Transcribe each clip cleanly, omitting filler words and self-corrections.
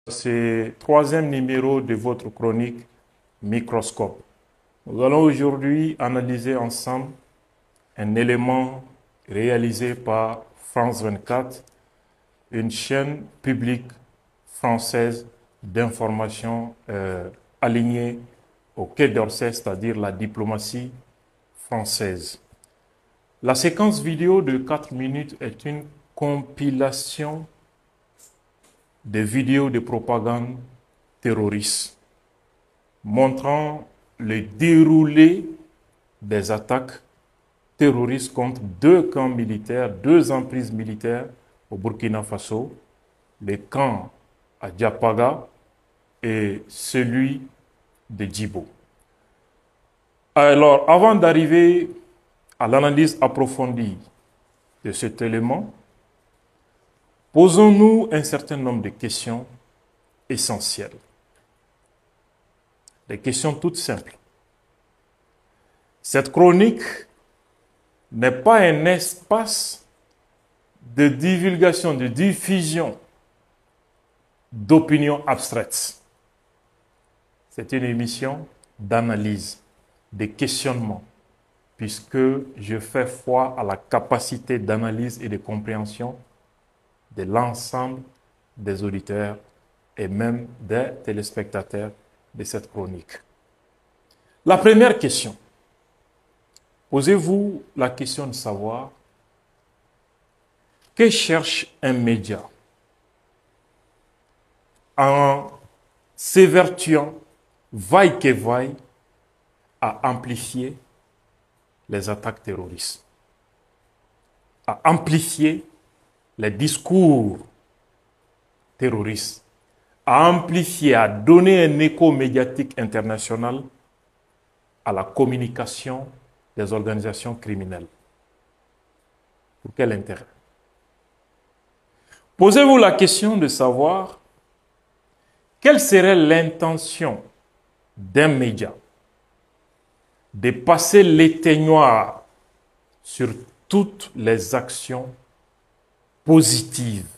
C'est le troisième numéro de votre chronique Microscope. Nous allons aujourd'hui analyser ensemble un élément réalisé par France 24, une chaîne publique française d'information alignée au Quai d'Orsay, c'est-à-dire la diplomatie française. La séquence vidéo de 4 minutes est une compilation des vidéos de propagande terroriste montrant le déroulé des attaques terroristes contre deux camps militaires, deux emprises militaires au Burkina Faso, le camp à Diapaga et celui de Djibo. Alors, avant d'arriver à l'analyse approfondie de cet élément, posons-nous un certain nombre de questions essentielles. Des questions toutes simples. Cette chronique n'est pas un espace de divulgation, de diffusion d'opinions abstraites. C'est une émission d'analyse, de questionnement, puisque je fais foi à la capacité d'analyse et de compréhension de l'ensemble des auditeurs et même des téléspectateurs de cette chronique. La première question. Posez-vous la question de savoir que cherche un média en s'évertuant, vaille que vaille, à amplifier les attaques terroristes, à amplifier les discours terroristes, à amplifier, à donner un écho médiatique international à la communication des organisations criminelles. Pour quel intérêt? Posez-vous la question de savoir quelle serait l'intention d'un média de passer l'éteignoir sur toutes les actions positives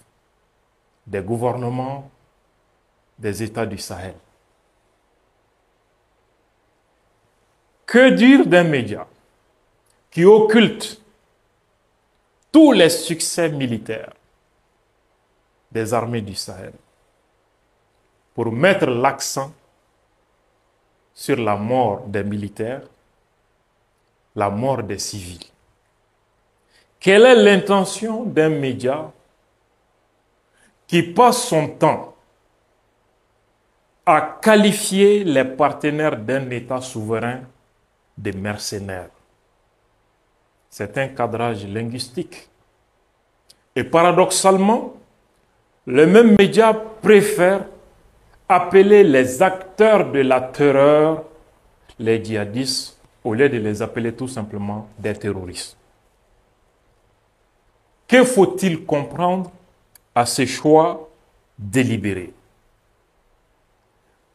des gouvernements des États du Sahel. Que dire d'un média qui occulte tous les succès militaires des armées du Sahel pour mettre l'accent sur la mort des militaires, la mort des civils? Quelle est l'intention d'un média qui passe son temps à qualifier les partenaires d'un État souverain de mercenaires? C'est un cadrage linguistique. Et paradoxalement, le même média préfère appeler les acteurs de la terreur les djihadistes au lieu de les appeler tout simplement des terroristes. Que faut-il comprendre à ces choix délibérés?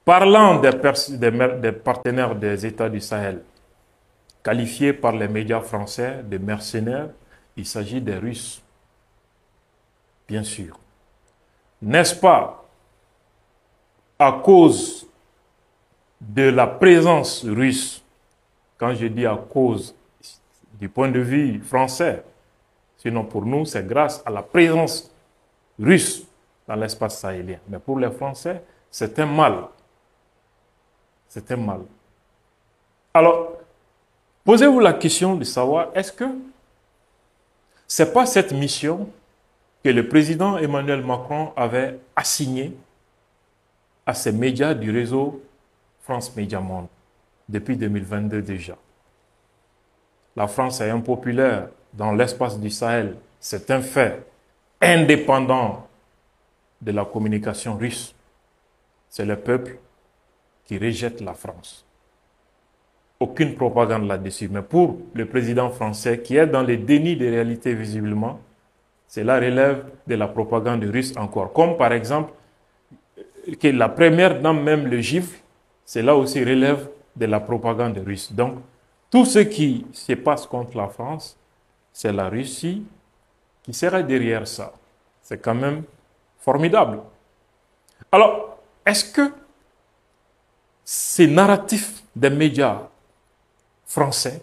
Parlant des partenaires des États du Sahel, qualifiés par les médias français de mercenaires, il s'agit des Russes, bien sûr. N'est-ce pas à cause de la présence russe, quand je dis à cause du point de vue français, sinon pour nous c'est grâce à la présence russe dans l'espace sahélien. Mais pour les Français, c'est un mal. C'est un mal. Alors, posez-vous la question de savoir, est-ce que ce n'est pas cette mission que le président Emmanuel Macron avait assignée à ces médias du réseau France Média Monde depuis 2022 déjà? La France est impopulaire dans l'espace du Sahel, c'est un fait indépendant de la communication russe. C'est le peuple qui rejette la France. Aucune propagande là-dessus. Mais pour le président français qui est dans le déni de réalité visiblement, cela relève de la propagande russe encore. Comme par exemple, que la première dame même le gifle, cela aussi relève de la propagande russe. Donc, tout ce qui se passe contre la France, c'est la Russie qui serait derrière ça. C'est quand même formidable. Alors, est-ce que ces narratifs des médias français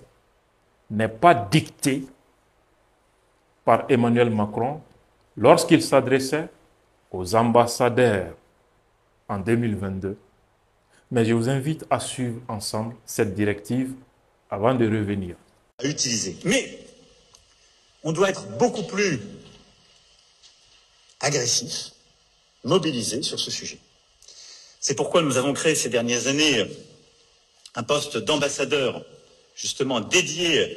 n'est pas dicté par Emmanuel Macron lorsqu'il s'adressait aux ambassadeurs en 2022? Mais je vous invite à suivre ensemble cette directive avant de revenir. À utiliser. Mais on doit être beaucoup plus agressif, mobilisé sur ce sujet. C'est pourquoi nous avons créé ces dernières années un poste d'ambassadeur justement dédié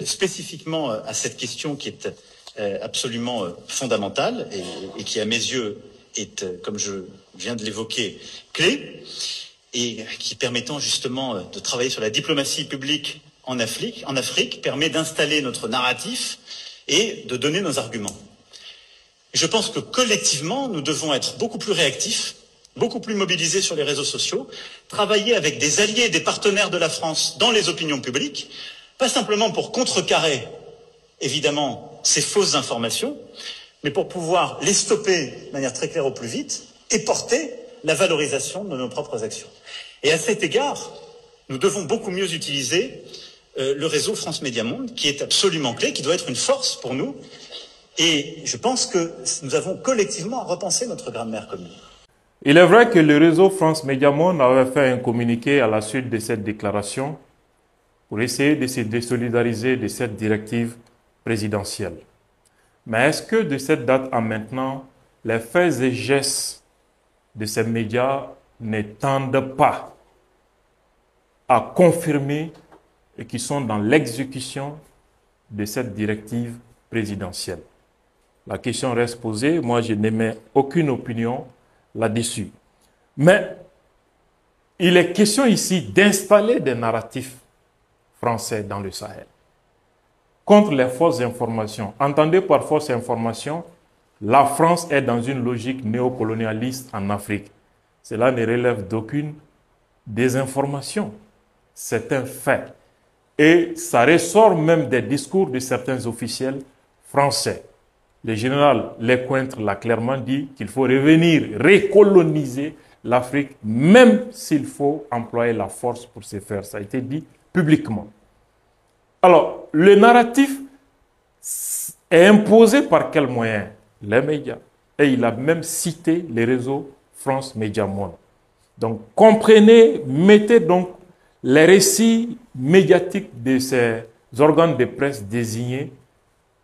spécifiquement à cette question qui est absolument fondamentale et qui à mes yeux est, comme je viens de l'évoquer, clé et qui permettant justement de travailler sur la diplomatie publique en Afrique permet d'installer notre narratif et de donner nos arguments. Je pense que collectivement, nous devons être beaucoup plus réactifs, beaucoup plus mobilisés sur les réseaux sociaux, travailler avec des alliés et des partenaires de la France dans les opinions publiques, pas simplement pour contrecarrer, évidemment, ces fausses informations, mais pour pouvoir les stopper de manière très claire au plus vite et porter la valorisation de nos propres actions. Et à cet égard, nous devons beaucoup mieux utiliser le réseau France Média Monde, qui est absolument clé, qui doit être une force pour nous. Et je pense que nous avons collectivement à repenser notre grammaire commune. Il est vrai que le réseau France Média Monde avait fait un communiqué à la suite de cette déclaration pour essayer de se désolidariser de cette directive présidentielle. Mais est-ce que de cette date à maintenant, les faits et gestes de ces médias ne tendent pas à confirmer et qui sont dans l'exécution de cette directive présidentielle? La question reste posée. Moi, je n'émets aucune opinion là-dessus. Mais il est question ici d'installer des narratifs français dans le Sahel contre les fausses informations. Entendez par fausse information, la France est dans une logique néocolonialiste en Afrique. Cela ne relève d'aucune désinformation. C'est un fait. Et ça ressort même des discours de certains officiels français. Le général Lecointre l'a clairement dit qu'il faut revenir recoloniser l'Afrique, même s'il faut employer la force pour ce faire. Ça a été dit publiquement. Alors, le narratif est imposé par quels moyens? Les médias. Et il a même cité les réseaux France Média Monde. Donc, comprenez, mettez donc les récits médiatiques de ces organes de presse désignés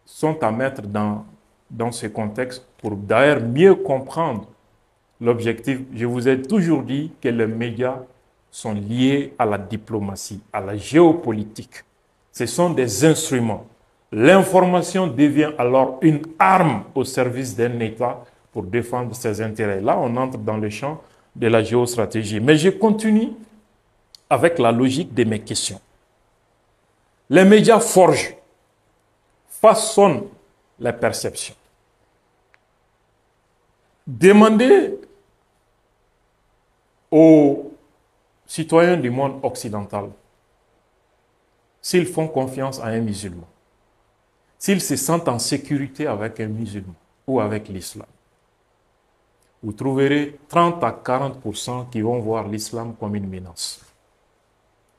sont à mettre dans ce contexte pour d'ailleurs mieux comprendre l'objectif. Je vous ai toujours dit que les médias sont liés à la diplomatie, à la géopolitique. Ce sont des instruments. L'information devient alors une arme au service d'un État pour défendre ses intérêts. Là, on entre dans le champ de la géostratégie. Mais je continue avec la logique de mes questions. Les médias forgent, façonnent les perceptions. Demandez aux citoyens du monde occidental s'ils font confiance à un musulman, s'ils se sentent en sécurité avec un musulman ou avec l'islam. Vous trouverez 30 à 40% qui vont voir l'islam comme une menace.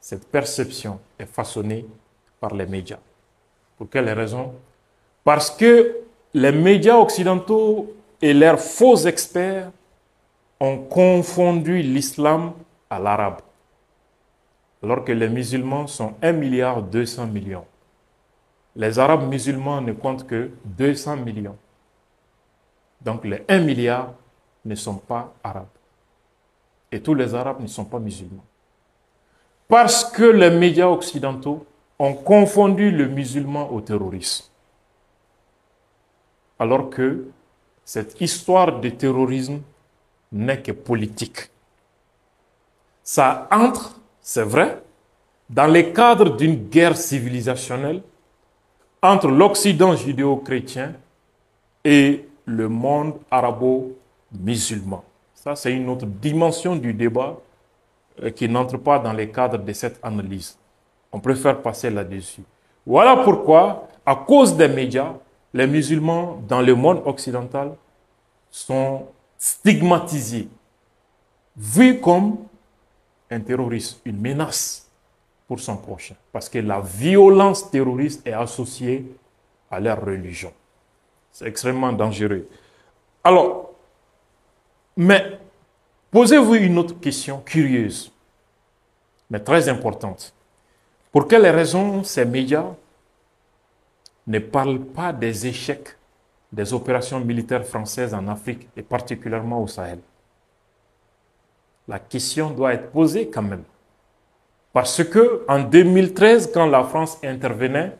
Cette perception est façonnée par les médias. Pour quelles raisons? Parce que les médias occidentaux et leurs faux experts ont confondu l'islam à l'arabe, alors que les musulmans sont 1,2 milliard. Les arabes musulmans ne comptent que 200 millions. Donc les 1 milliard ne sont pas arabes. Et tous les arabes ne sont pas musulmans. Parce que les médias occidentaux ont confondu le musulman au terrorisme. Alors que cette histoire de terrorisme n'est que politique. Ça entre, c'est vrai, dans le cadre d'une guerre civilisationnelle entre l'Occident judéo-chrétien et le monde arabo-musulman. Ça, c'est une autre dimension du débat qui n'entre pas dans le cadre de cette analyse. On préfère passer là-dessus. Voilà pourquoi, à cause des médias, les musulmans dans le monde occidental sont stigmatisé, vu comme un terroriste, une menace pour son prochain. Parce que la violence terroriste est associée à leur religion. C'est extrêmement dangereux. Alors, mais posez-vous une autre question curieuse, mais très importante. Pour quelles raisons ces médias ne parlent pas des échecs des opérations militaires françaises en Afrique et particulièrement au Sahel? La question doit être posée quand même. Parce que en 2013, quand la France intervenait,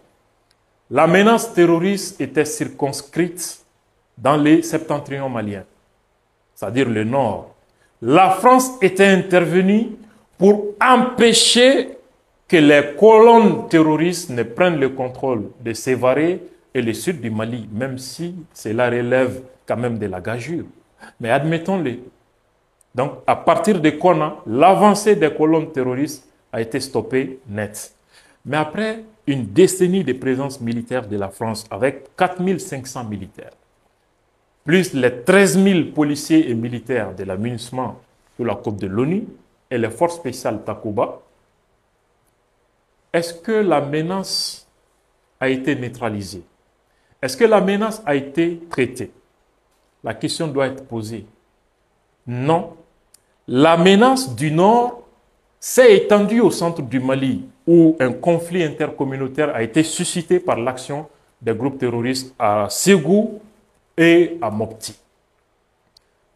la menace terroriste était circonscrite dans les septentrions maliens, c'est-à-dire le nord. La France était intervenue pour empêcher que les colonnes terroristes ne prennent le contrôle de Sévaré et le sud du Mali, même si cela relève quand même de la gageure. Mais admettons-le. Donc, à partir de Konna, l'avancée des colonnes terroristes a été stoppée net. Mais après une décennie de présence militaire de la France avec 4500 militaires, plus les 13 000 policiers et militaires de la MINUSMA sous la coupe de l'ONU et les forces spéciales Takuba, est-ce que la menace a été neutralisée? Est-ce que la menace a été traitée? La question doit être posée. Non. La menace du Nord s'est étendue au centre du Mali, où un conflit intercommunautaire a été suscité par l'action des groupes terroristes à Ségou et à Mopti.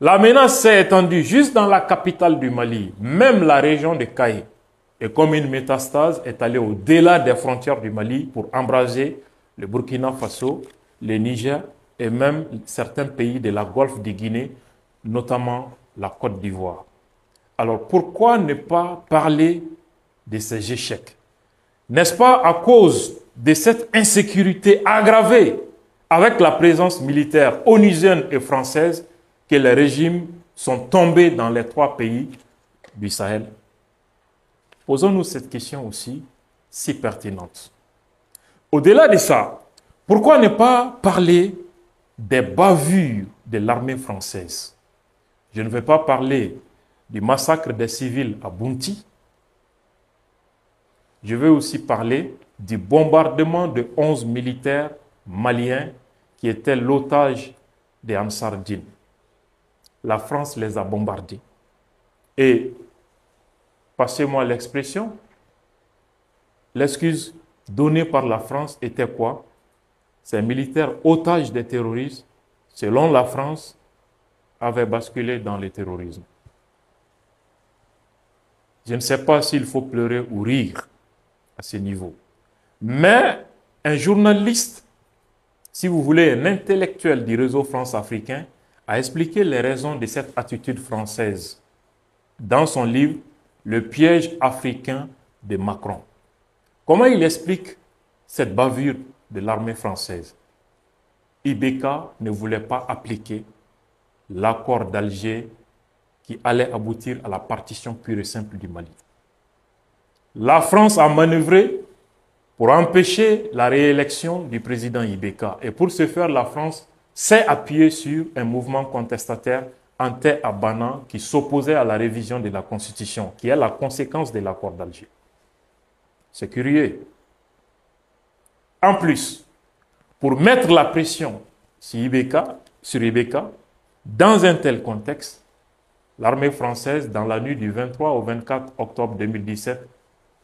La menace s'est étendue juste dans la capitale du Mali, même la région de Kaye. Et comme une métastase est allée au-delà des frontières du Mali pour embraser le Burkina Faso, le Niger et même certains pays de la Golfe de Guinée, notamment la Côte d'Ivoire. Alors pourquoi ne pas parler de ces échecs? N'est-ce pas à cause de cette insécurité aggravée avec la présence militaire onusienne et française que les régimes sont tombés dans les 3 pays du Sahel? Posons-nous cette question aussi si pertinente. Au-delà de ça, pourquoi ne pas parler des bavures de l'armée française? Je ne vais pas parler du massacre des civils à Bounti. Je vais aussi parler du bombardement de 11 militaires maliens qui étaient l'otage des Ansar Dine. La France les a bombardés. Et, passez-moi l'expression, l'excuse donnée par la France était quoi? Ces militaires otages des terroristes, selon la France, avaient basculé dans le terrorisme. Je ne sais pas s'il faut pleurer ou rire à ce niveau. Mais un journaliste, si vous voulez, un intellectuel du réseau France-Africain, a expliqué les raisons de cette attitude française dans son livre « Le piège africain de Macron ». Comment il explique cette bavure de l'armée française? Ibeka ne voulait pas appliquer l'accord d'Alger qui allait aboutir à la partition pure et simple du Mali. La France a manœuvré pour empêcher la réélection du président Ibeka. Et pour ce faire, la France s'est appuyée sur un mouvement contestataire anti-Abana qui s'opposait à la révision de la Constitution, qui est la conséquence de l'accord d'Alger. C'est curieux. En plus, pour mettre la pression sur Ibeka, dans un tel contexte, l'armée française, dans la nuit du 23 au 24 octobre 2017,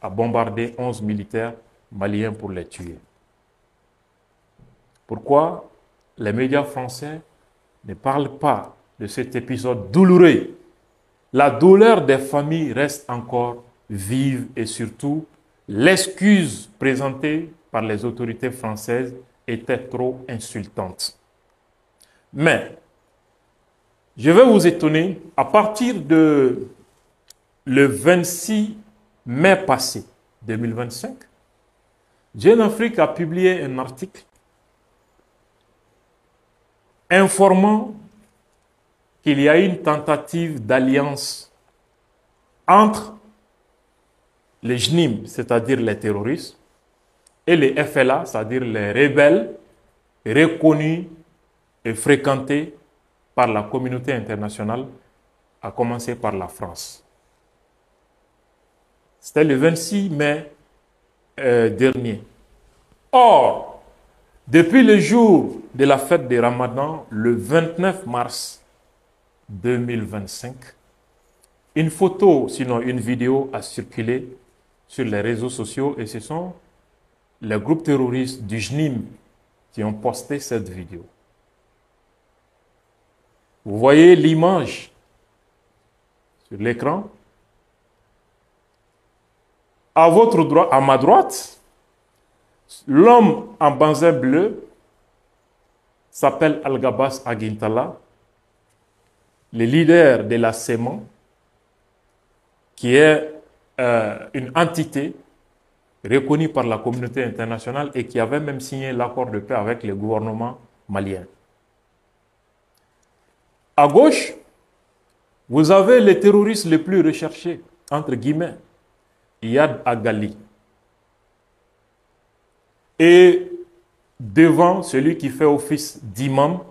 a bombardé 11 militaires maliens pour les tuer. Pourquoi les médias français ne parlent pas de cet épisode douloureux? La douleur des familles reste encore vive et surtout, l'excuse présentée par les autorités françaises était trop insultante. Mais, je vais vous étonner, à partir de le 26 mai passé, 2025, Jeune Afrique a publié un article informant qu'il y a une tentative d'alliance entre les JNIM, c'est-à-dire les terroristes, et les FLA, c'est-à-dire les rebelles reconnus et fréquentés par la communauté internationale, à commencer par la France. C'était le 26 mai dernier. Or, depuis le jour de la fête des Ramadan, le 29 mars 2025, une photo, sinon une vidéo, a circulé sur les réseaux sociaux et ce sont les groupes terroristes du JNIM qui ont posté cette vidéo. Vous voyez l'image sur l'écran. À votre droite, à ma droite, l'homme en banzin bleu s'appelle Al-Gabas Aguintala, le leader de la CEMAN, qui est une entité reconnue par la communauté internationale et qui avait même signé l'accord de paix avec le gouvernement malien. À gauche, vous avez les terroristes les plus recherchés, entre guillemets, Iyad Agali. Et devant, celui qui fait office d'imam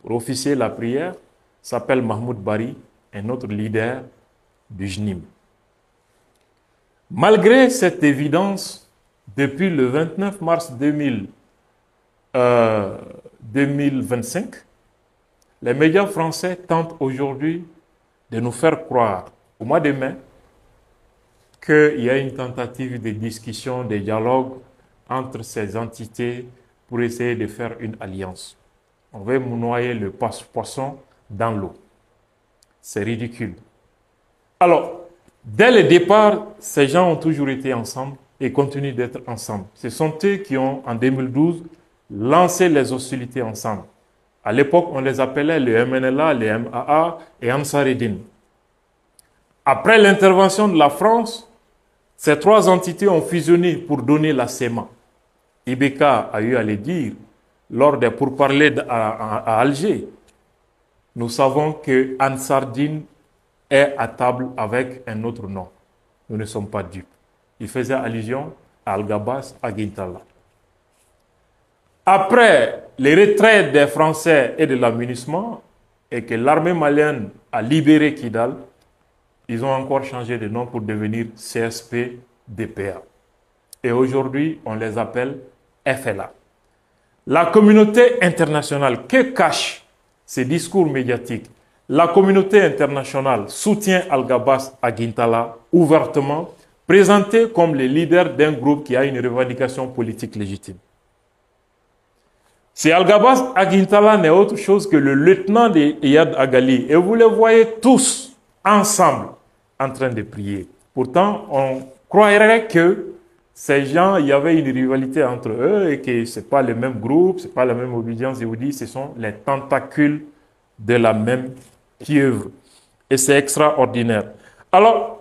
pour officier la prière s'appelle Mahmoud Bari, un autre leader du JNIM. Malgré cette évidence, depuis le 29 mars 2025, les médias français tentent aujourd'hui de nous faire croire, au mois de mai, qu'il y a une tentative de discussion, de dialogue entre ces entités pour essayer de faire une alliance. On veut noyer le poisson dans l'eau. C'est ridicule. Alors, dès le départ, ces gens ont toujours été ensemble et continuent d'être ensemble. Ce sont eux qui ont, en 2012, lancé les hostilités ensemble. À l'époque, on les appelait le MNLA, le MAA et Ansar-Eddin. Après l'intervention de la France, ces trois entités ont fusionné pour donner la CEMA. Ibeka a eu à le dire lors des pourparlers à Alger. Nous savons que Ansar-Eddin est à table avec un autre nom. Nous ne sommes pas dupes. Il faisait allusion à Al-Gabas Aguintala. Après les retraits des Français et de l'amunissement et que l'armée malienne a libéré Kidal, ils ont encore changé de nom pour devenir CSP-DPA. Et aujourd'hui, on les appelle FLA. La communauté internationale, que cachent ces discours médiatiques? La communauté internationale soutient Al-Gabas Aguintala ouvertement, présenté comme le leader d'un groupe qui a une revendication politique légitime. Si Al-Gabas Aguintala n'est autre chose que le lieutenant de Iyad Agali, et vous les voyez tous ensemble en train de prier. Pourtant, on croirait que ces gens, il y avait une rivalité entre eux et que ce n'est pas le même groupe, ce n'est pas la même obédience. Je vous dis, ce sont les tentacules de la même pieuvre. Et c'est extraordinaire. Alors,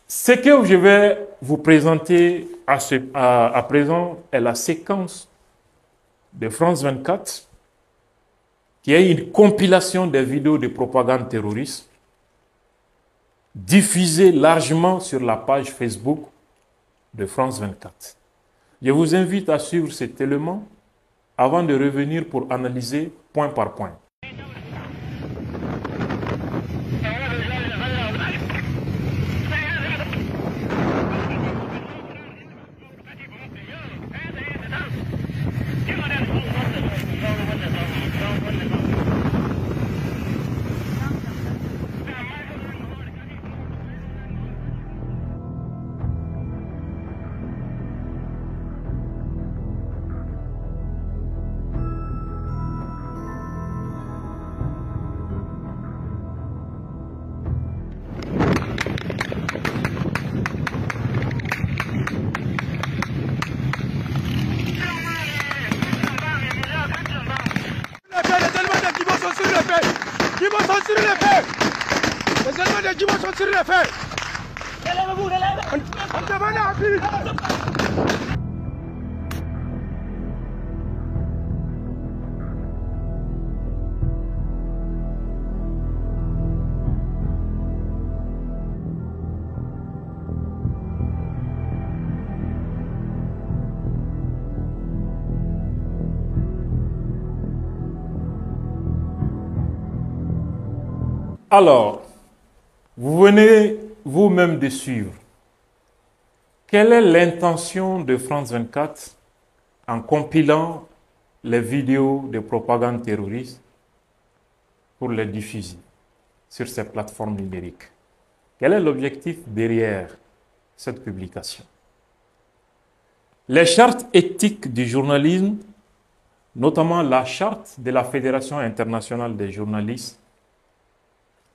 ce que je vais vous présenter à présent est la séquence de France 24, qui est une compilation des vidéos de propagande terroriste diffusées largement sur la page Facebook de France 24. Je vous invite à suivre cet élément avant de revenir pour analyser point par point. Alors, vous venez vous-même de suivre. Quelle est l'intention de France 24 en compilant les vidéos de propagande terroriste pour les diffuser sur ces plateformes numériques? Quel est l'objectif derrière cette publication? Les chartes éthiques du journalisme, notamment la charte de la Fédération internationale des journalistes,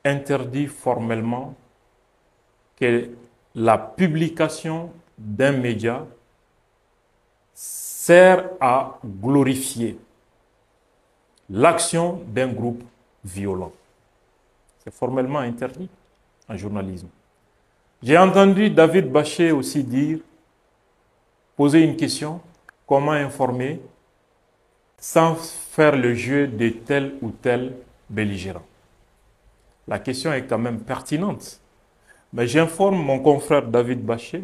interdit formellement que la publication d'un média sert à glorifier l'action d'un groupe violent. C'est formellement interdit en journalisme. J'ai entendu David Bachet aussi poser une question: comment informer sans faire le jeu de tel ou tel belligérant? La question est quand même pertinente. Mais j'informe mon confrère David Bachet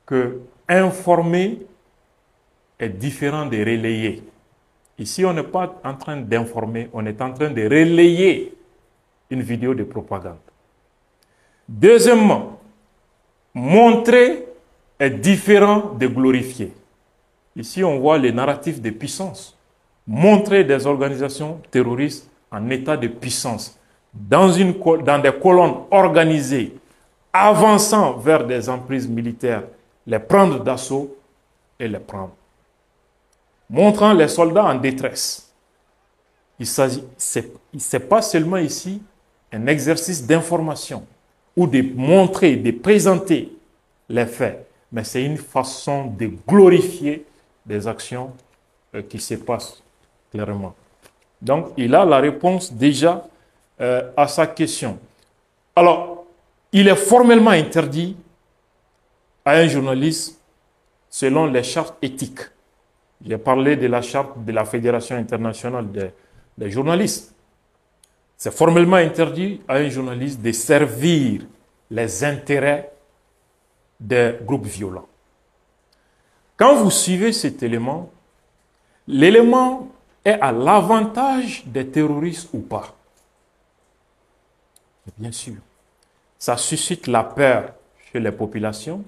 que informer est différent de relayer. Ici, on n'est pas en train d'informer, on est en train de relayer une vidéo de propagande. Deuxièmement, montrer est différent de glorifier. Ici, on voit les narratifs de puissance. Montrer des organisations terroristes en état de puissance, dans des colonnes organisées, avançant vers des emprises militaires, les prendre d'assaut et les prendre. Montrant les soldats en détresse. C'est pas seulement ici un exercice d'information ou de montrer, de présenter les faits, mais c'est une façon de glorifier des actions qui se passent clairement. Donc, il a la réponse déjà à sa question. Alors, il est formellement interdit à un journaliste selon les chartes éthiques. J'ai parlé de la charte de la Fédération internationale des journalistes. C'est formellement interdit à un journaliste de servir les intérêts des groupes violents. Quand vous suivez cet élément, l'élément est à l'avantage des terroristes ou pas? Bien sûr. Ça suscite la peur chez les populations,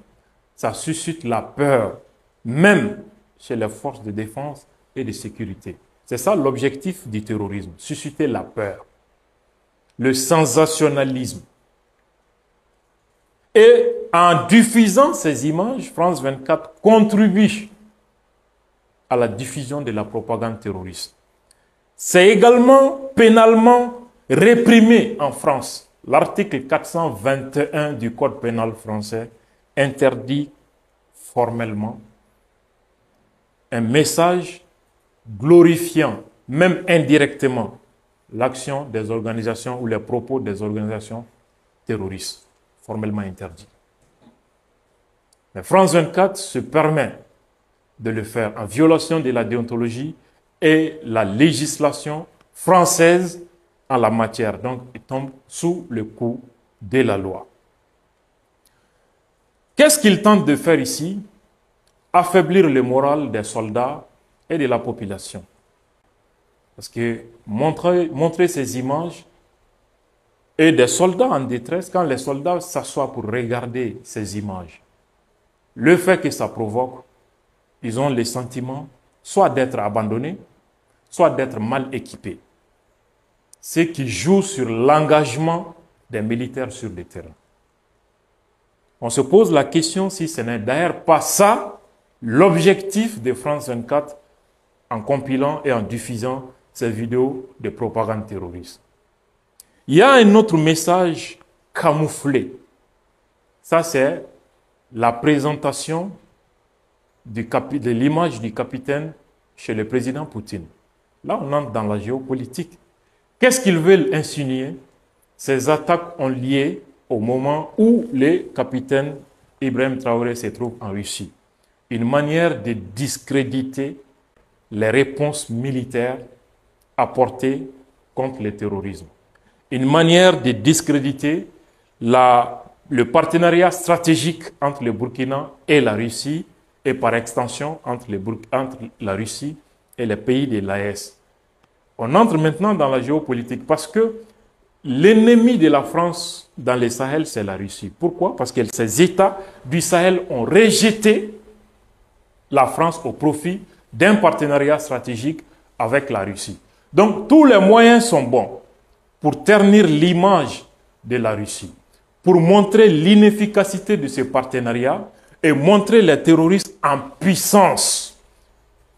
ça suscite la peur même chez les forces de défense et de sécurité. C'est ça l'objectif du terrorisme, susciter la peur, le sensationnalisme. Et en diffusant ces images, France 24 contribue à la diffusion de la propagande terroriste. C'est également pénalement réprimé en France. L'article 421 du Code pénal français interdit formellement un message glorifiant, même indirectement, l'action des organisations ou les propos des organisations terroristes, formellement interdit. Mais France 24 se permet de le faire en violation de la déontologie et la législation française en la matière. Donc, il tombe sous le coup de la loi. Qu'est-ce qu'il tente de faire ici? Affaiblir le moral des soldats et de la population. Parce que montrer ces images et des soldats en détresse, quand les soldats s'assoient pour regarder ces images, le fait que ça provoque, ils ont le sentiment soit d'être abandonnés, soit d'être mal équipés. Ce qui joue sur l'engagement des militaires sur le terrain. On se pose la question si ce n'est d'ailleurs pas ça l'objectif de France 24 en compilant et en diffusant ces vidéos de propagande terroriste. Il y a un autre message camouflé. Ça, c'est la présentation de l'image du capitaine chez le président Poutine. Là, on entre dans la géopolitique. Qu'est-ce qu'ils veulent insinuer? Ces attaques ont lieu au moment où le capitaine Ibrahim Traoré se trouve en Russie. Une manière de discréditer les réponses militaires apportées contre le terrorisme. Une manière de discréditer le partenariat stratégique entre le Burkina et la Russie et par extension entre la Russie et les pays de l'AES. On entre maintenant dans la géopolitique parce que l'ennemi de la France dans le Sahel, c'est la Russie. Pourquoi? Parce que ces États du Sahel ont rejeté la France au profit d'un partenariat stratégique avec la Russie. Donc, tous les moyens sont bons pour ternir l'image de la Russie, pour montrer l'inefficacité de ce partenariat et montrer les terroristes en puissance.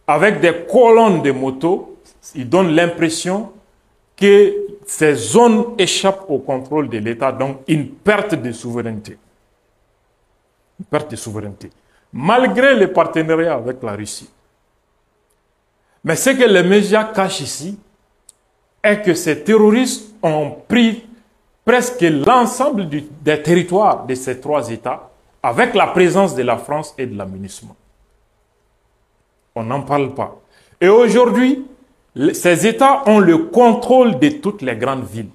Avec des colonnes de motos, ils donnent l'impression que ces zones échappent au contrôle de l'État, donc une perte de souveraineté. Une perte de souveraineté. Malgré le partenariat avec la Russie. Mais ce que les médias cachent ici est que ces terroristes ont pris presque l'ensemble des territoires de ces trois États avec la présence de la France et de l'amunissement. On n'en parle pas. Et aujourd'hui, ces États ont le contrôle de toutes les grandes villes.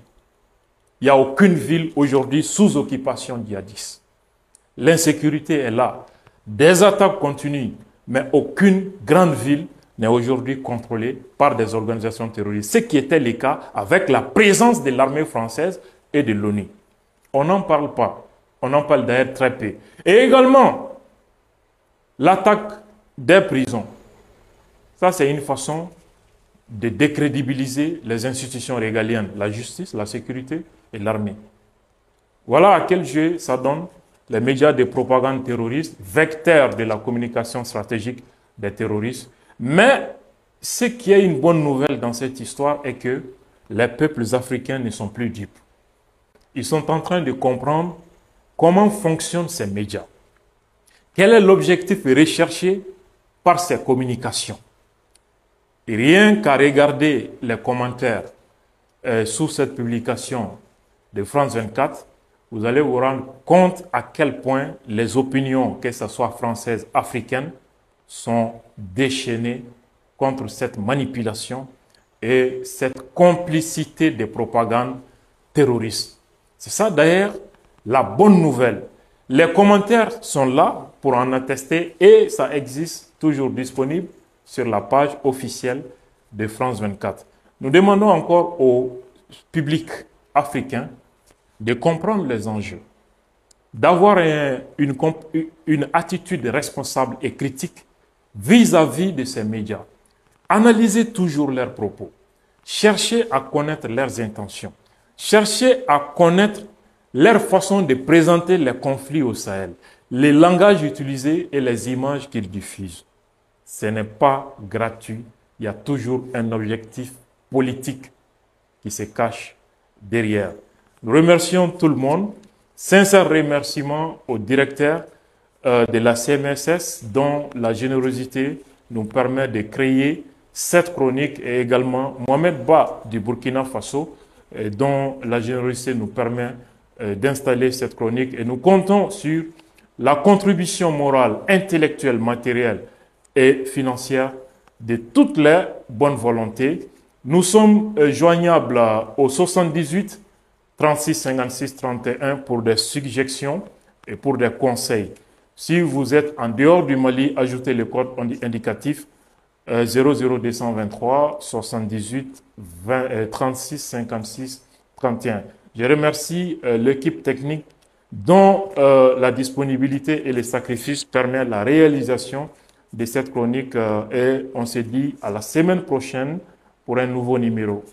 Il n'y a aucune ville aujourd'hui sous occupation djihadiste. L'insécurité est là. Des attaques continuent, mais aucune grande ville n'est aujourd'hui contrôlée par des organisations terroristes. Ce qui était le cas avec la présence de l'armée française et de l'ONU. On n'en parle pas. On en parle d'ailleurs très peu. Et également, l'attaque des prisons. Ça, c'est une façon de décrédibiliser les institutions régaliennes, la justice, la sécurité et l'armée. Voilà à quel jeu ça donne les médias de propagande terroriste, vecteurs de la communication stratégique des terroristes. Mais ce qui est une bonne nouvelle dans cette histoire est que les peuples africains ne sont plus dupes. Ils sont en train de comprendre comment fonctionnent ces médias. Quel est l'objectif recherché par ces communications? Et rien qu'à regarder les commentaires sous cette publication de France 24, vous allez vous rendre compte à quel point les opinions, que ce soit françaises, africaines, sont déchaînées contre cette manipulation et cette complicité des propagandes terroristes. C'est ça d'ailleurs la bonne nouvelle. Les commentaires sont là pour en attester et ça existe toujours disponible sur la page officielle de France 24. Nous demandons encore au public africain de comprendre les enjeux, d'avoir une attitude responsable et critique vis-à-vis de ces médias. Analysez toujours leurs propos. Cherchez à connaître leurs intentions. Cherchez à connaître leur façon de présenter les conflits au Sahel, les langages utilisés et les images qu'ils diffusent. Ce n'est pas gratuit. Il y a toujours un objectif politique qui se cache derrière. Nous remercions tout le monde. Sincère remerciement au directeur de la CMSS dont la générosité nous permet de créer cette chronique et également Mohamed Ba du Burkina Faso dont la générosité nous permet d'installer cette chronique et nous comptons sur la contribution morale, intellectuelle, matérielle et financière de toutes les bonnes volontés. Nous sommes joignables au 78 36 56 31 pour des suggestions et pour des conseils. Si vous êtes en dehors du Mali, ajoutez le code indicatif 00223 78 36 56 31. Je remercie l'équipe technique dont la disponibilité et les sacrifices permettent la réalisation de cette chronique et on se dit à la semaine prochaine pour un nouveau numéro.